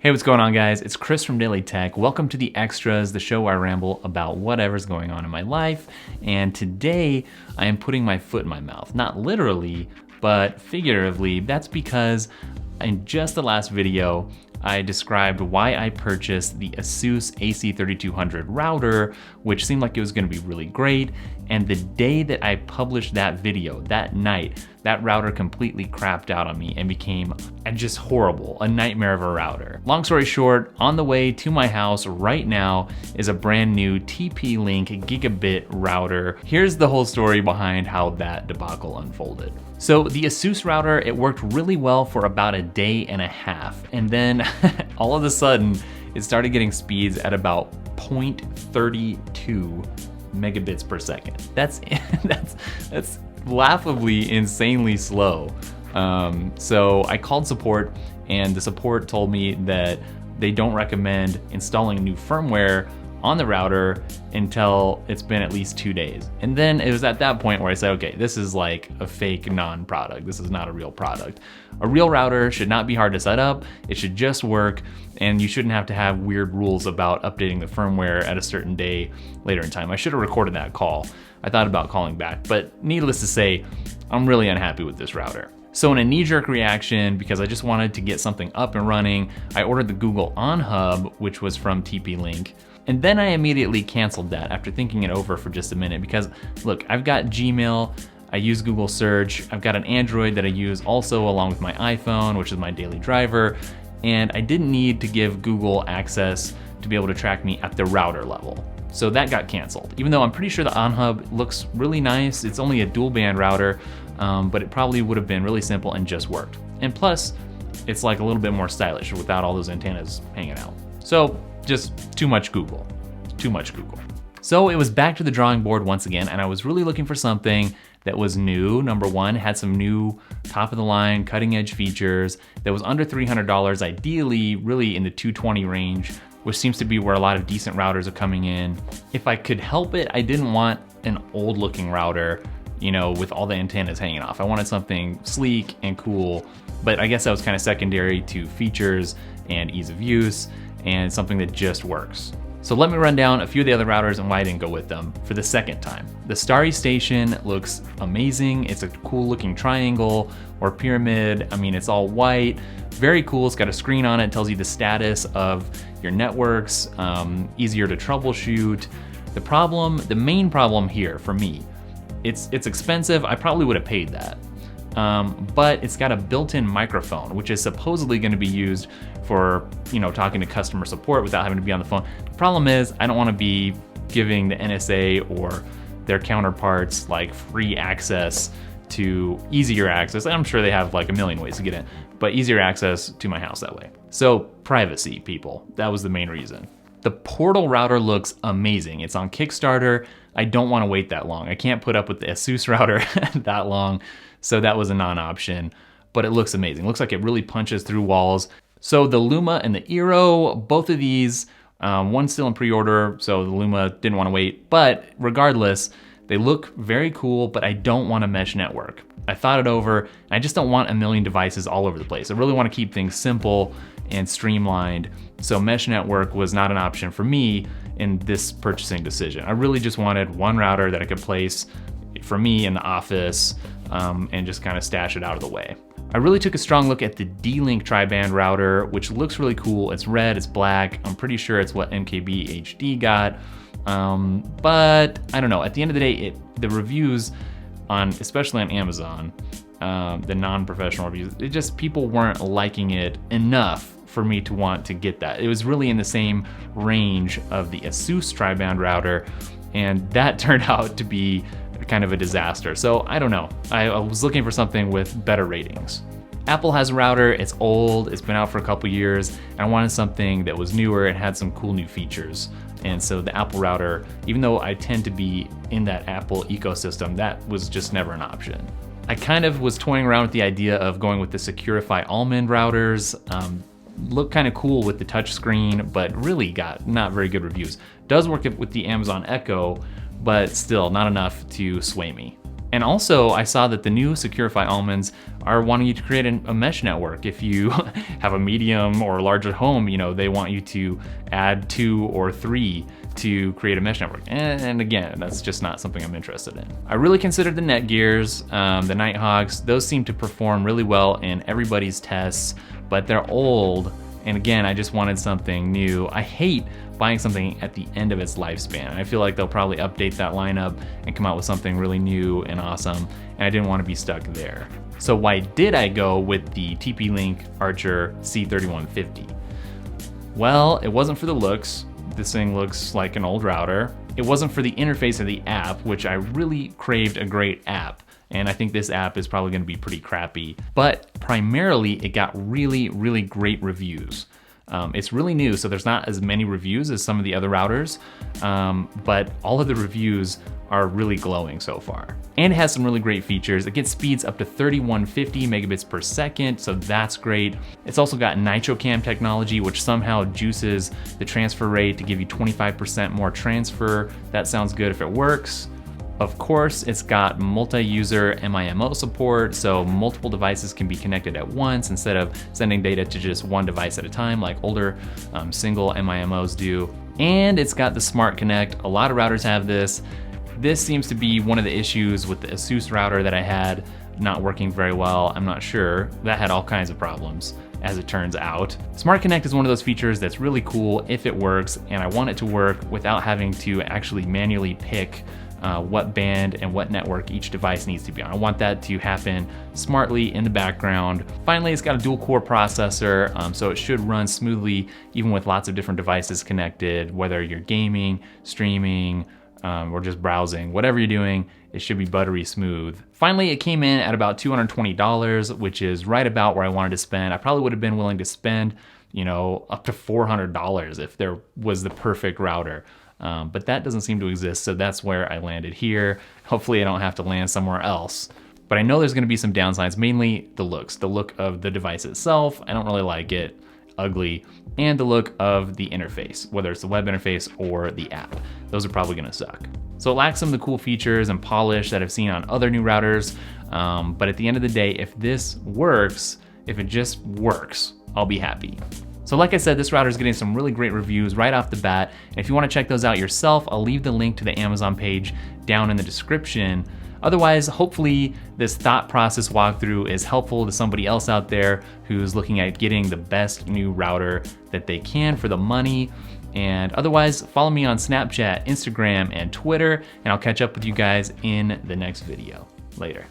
Hey, what's going on, guys? It's Chris from Daily Tech. Welcome to The Extras, the show where I ramble about whatever's going on in my life. And today I am putting my foot in my mouth. Not literally, but figuratively. That's because in just the last video, I described why I purchased the ASUS AC3200 router, which seemed like it was gonna be really great. And the day that I published that video, that night, that router completely crapped out on me and became just horrible, a nightmare of a router. Long story short, on the way to my house right now is a brand new TP-Link Gigabit router. Here's the whole story behind how that debacle unfolded. So the ASUS router, it worked really well for about a day and a half. And then all of a sudden, it started getting speeds at about 0.32 megabits per second. That's laughably insanely slow. So I called support, and the support told me that they don't recommend installing new firmware on the router until it's been at least 2 days. And then it was at that point where I said, okay, this is like a fake non-product. This is not a real product. A real router should not be hard to set up. It should just work, and you shouldn't have to have weird rules about updating the firmware at a certain day later in time. I should have recorded that call. I thought about calling back, but needless to say, I'm really unhappy with this router. So in a knee-jerk reaction, because I just wanted to get something up and running, I ordered the Google OnHub, which was from TP-Link. And then I immediately canceled that after thinking it over for just a minute, because look, I've got Gmail, I use Google Search, I've got an Android that I use also along with my iPhone, which is my daily driver, and I didn't need to give Google access to be able to track me at the router level. So that got canceled. Even though I'm pretty sure the OnHub looks really nice, it's only a dual band router, but it probably would have been really simple and just worked. And plus, it's like a little bit more stylish without all those antennas hanging out. So just too much Google, too much Google. So it was back to the drawing board once again, and I was really looking for something that was new. Number one, had some new top of the line, cutting edge features that was under $300, ideally really in the $220 range, which seems to be where a lot of decent routers are coming in. If I could help it, I didn't want an old looking router, you know, with all the antennas hanging off. I wanted something sleek and cool, but I guess that was kind of secondary to features and ease of use and something that just works. So let me run down a few of the other routers and why I didn't go with them for the second time. The Starry Station looks amazing. It's a cool looking triangle or pyramid. I mean, it's all white, very cool. It's got a screen on it, tells you the status of your networks, easier to troubleshoot. The main problem here for me, it's expensive. I probably would have paid that. But it's got a built-in microphone, which is supposedly going to be used for, you know, talking to customer support without having to be on the phone. The problem is I don't want to be giving the NSA or their counterparts like free access to easier access. I'm sure they have like a million ways to get in, but easier access to my house that way. So privacy, people, that was the main reason. The Portal router looks amazing. It's on Kickstarter. I don't want to wait that long. I can't put up with the ASUS router that long. So that was a non-option, but it looks amazing. Looks like it really punches through walls. So the Luma and the eero, both of these, one's still in pre-order, so the Luma didn't want to wait, but regardless, they look very cool, but I don't want a mesh network. I thought it over, and I just don't want a million devices all over the place. I really want to keep things simple and streamlined, so mesh network was not an option for me in this purchasing decision. I really just wanted one router that I could place for me in the office, and just kind of stash it out of the way. I really took a strong look at the DLink tri-band router, which looks really cool. It's red, it's black. I'm pretty sure it's what MKB HD got. But I don't know, at the end of the day, the reviews especially on Amazon, the non-professional reviews, people weren't liking it enough for me to want to get that. It was really in the same range of the ASUS tri-band router, and that turned out to be kind of a disaster. So I don't know. I was looking for something with better ratings. Apple has a router, it's old, it's been out for a couple years, and I wanted something that was newer and had some cool new features. And so the Apple router, even though I tend to be in that Apple ecosystem, that was just never an option. I kind of was toying around with the idea of going with the Securify Almond routers. Look kind of cool with the touch screen, but really got not very good reviews. Does work with the Amazon Echo, but still not enough to sway me. And also, I saw that the new Securify almonds are wanting you to create a mesh network. If you have a medium or larger home, you know, they want you to add 2 or 3 to create a mesh network. And again, that's just not something I'm interested in. I really considered the Netgears, the Nighthawks. Those seem to perform really well in everybody's tests, but they're old. And again, I just wanted something new. I hate buying something at the end of its lifespan. I feel like they'll probably update that lineup and come out with something really new and awesome, and I didn't want to be stuck there. So why did I go with the TP-Link Archer C3150? Well, it wasn't for the looks. This thing looks like an old router. It wasn't for the interface of the app, which I really craved a great app. And I think this app is probably gonna be pretty crappy. But primarily, it got really, really great reviews. It's really new, so there's not as many reviews as some of the other routers, but all of the reviews are really glowing so far. And it has some really great features. It gets speeds up to 3150 megabits per second, so that's great. It's also got NitroCam technology, which somehow juices the transfer rate to give you 25% more transfer. That sounds good if it works. Of course, it's got multi-user MIMO support, so multiple devices can be connected at once instead of sending data to just one device at a time like older single MIMOs do. And it's got the Smart Connect. A lot of routers have this. This seems to be one of the issues with the ASUS router that I had not working very well. I'm not sure. That had all kinds of problems, as it turns out. Smart Connect is one of those features that's really cool if it works, and I want it to work without having to actually manually pick what band and what network each device needs to be on. I want that to happen smartly in the background. Finally, it's got a dual core processor, so it should run smoothly even with lots of different devices connected, whether you're gaming, streaming, or just browsing. Whatever you're doing, it should be buttery smooth. Finally, it came in at about $220, which is right about where I wanted to spend. I probably would have been willing to spend, you know, up to $400 if there was the perfect router. But that doesn't seem to exist, so that's where I landed here. Hopefully I don't have to land somewhere else. But I know there's gonna be some downsides, mainly the looks. The look of the device itself, I don't really like it, ugly, and the look of the interface, whether it's the web interface or the app. Those are probably gonna suck. So it lacks some of the cool features and polish that I've seen on other new routers, but at the end of the day, if this works, if it just works, I'll be happy. So like I said, this router is getting some really great reviews right off the bat. And if you want to check those out yourself, I'll leave the link to the Amazon page down in the description. Otherwise, hopefully this thought process walkthrough is helpful to somebody else out there who's looking at getting the best new router that they can for the money. And otherwise, follow me on Snapchat, Instagram, and Twitter, and I'll catch up with you guys in the next video. Later.